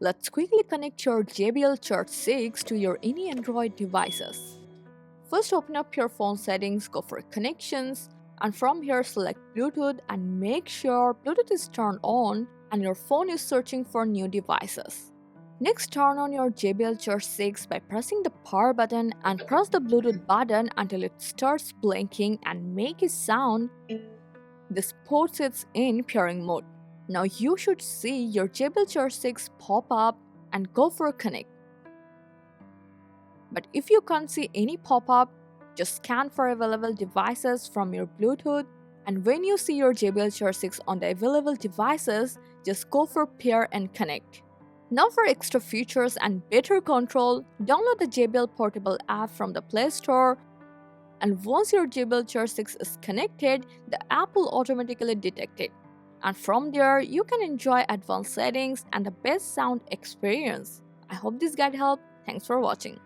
Let's quickly connect your JBL Charge 6 to your any Android devices. First open up your phone settings, go for connections, and from here select Bluetooth and make sure Bluetooth is turned on and your phone is searching for new devices. Next, turn on your JBL Charge 6 by pressing the power button and press the Bluetooth button until it starts blinking and make a sound. This puts it in pairing mode. Now you should see your JBL Charge 6 pop up and go for a connect. But if you can't see any pop-up, just scan for available devices from your Bluetooth, and when you see your JBL Charge 6 on the available devices, just go for pair and connect. Now for extra features and better control, download the JBL Portable App from the Play Store, and once your JBL Charge 6 is connected, the app will automatically detect it. And from there, you can enjoy advanced settings and the best sound experience. I hope this guide helped. Thanks for watching.